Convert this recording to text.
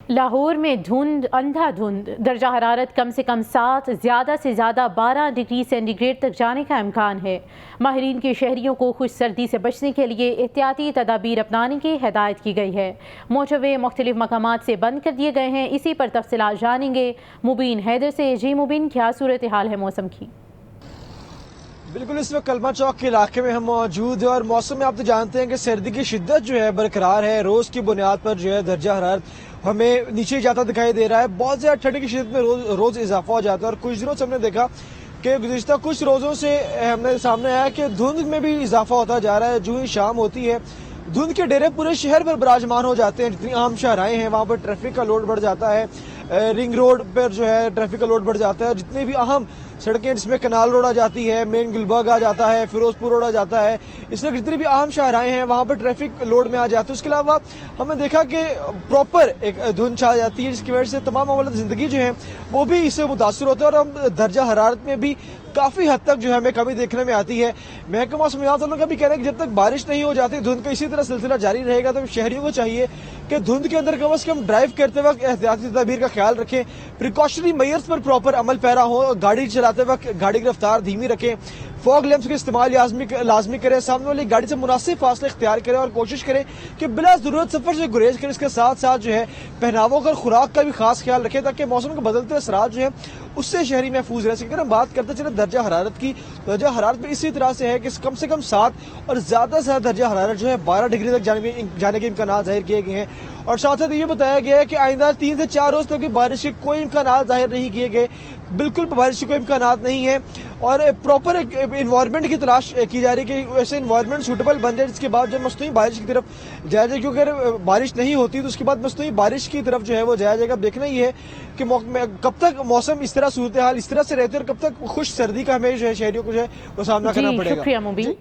لاہور میں دھند اندھا دھند درجہ حرارت کم سے کم 7 زیادہ سے زیادہ 12 ڈگری سینٹی گریڈ تک جانے کا امکان ہے۔ ماہرین کے شہریوں کو خشک سردی سے بچنے کے لیے احتیاطی تدابیر اپنانے کی ہدایت کی گئی ہے۔ موٹر وے مختلف مقامات سے بند کر دیے گئے ہیں۔ اسی پر تفصیلات جانیں گے مبین حیدر سے۔ جی مبین، کیا صورتحال ہے موسم کی؟ بالکل، اس وقت کلمہ چوک کے علاقے میں ہم موجود ہیں اور موسم میں آپ تو جانتے ہیں کہ سردی کی شدت جو ہے برقرار ہے۔ روز کی بنیاد پر جو ہے درجہ حرارت ہمیں نیچے جاتا دکھائی دے رہا ہے۔ بہت زیادہ ٹھنڈ کی شدت میں روز اضافہ ہو جاتا ہے اور کچھ دنوں سے ہم نے دیکھا کہ گزشتہ کچھ روزوں سے ہمیں سامنے آیا کہ دھند میں بھی اضافہ ہوتا جا رہا ہے۔ جو ہی شام ہوتی ہے دھند کے ڈیرے پورے شہر پر براجمان ہو جاتے ہیں۔ جتنی عام شاہراہیں ہیں وہاں پر ٹریفک کا لوڈ بڑھ جاتا ہے۔ رنگ روڈ پر جو ہے ٹریفک کا لوڈ بڑھ جاتا ہے اور جتنے بھی اہم سڑکیں جس میں کنال روڈ آ جاتی ہے، مین گلبرگ آ جاتا ہے، فیروز پور روڈ آ جاتا ہے، اس میں جتنی بھی اہم شاہراہیں ہیں وہاں پر ٹریفک لوڈ میں آ جاتے ہیں۔ اس کے علاوہ ہم نے دیکھا کہ پراپر ایک دھند چھا جاتی ہے جس کی وجہ سے تمام معاملات زندگی جو ہیں وہ بھی اس سے متاثر ہوتے ہیں اور ہم درجہ حرارت میں بھی کافی حد تک جو ہے ہمیں کمی دیکھنے میں آتی ہے۔ محکمہ موسمیات والوں کا بھی کہنا ہے کہ جب تک بارش نہیں ہو جاتی دھند کا اسی طرح سلسلہ جاری رہے گا تو شہریوں کو چاہیے کہ دھند کے اندر کم از کم ڈرائیو کرتے وقت احتیاطی تدابیر کا خیال رکھیں، پریکاشنری میئرز پر پراپر عمل پیرا ہو، گاڑی چلاتے وقت گاڑی کی رفتار دھیمی رکھیں، فوگ لیمپس کا استعمال لازمی کریں، سامنے والی گاڑی سے مناسب فاصلے اختیار کریں اور کوشش کریں کہ بلا ضرورت سفر سے گریز کریں۔ اس کے ساتھ ساتھ جو ہے پہناووں اور خوراک کا بھی خاص خیال رکھیں تاکہ موسم کے بدلتے اثرات جو ہیں اس سے شہری محفوظ رہ سکے۔ اگر ہم بات کرتے چلیں درجہ حرارت کی، درجہ حرارت بھی اسی طرح سے ہے کہ کم سے کم 7 اور زیادہ سے زیادہ درجہ حرارت جو ہے 12 ڈگری تک جانے کے امکانات ظاہر کیے گئے ہیں اور ساتھ ساتھ یہ بتایا گیا ہے کہ آئندہ 3 سے 4 روز تک بھی بارش کے کوئی امکانات ظاہر نہیں کیے گئے، بالکل بارش کے کوئی امکانات نہیں ہیں اور پراپر ایک انوائرمنٹ کی تلاش کی جا رہی ہے کہ ایسے انوائرمنٹ سوٹیبل بن جائے جس کے بعد جو مصنوعی بارش کی طرف جایا جائے، کیونکہ اگر بارش نہیں ہوتی تو اس کے بعد مصنوعی بارش کی طرف جو ہے وہ جایا جائے گا۔ اب دیکھنا یہ ہے کہ کب تک موسم اس طرح صورتحال اس طرح سے رہتے اور کب تک خشک سردی کا ہمیں جو ہے شہریوں کو جو ہے وہ سامنا کرنا پڑے گا۔ شکریہ مبین۔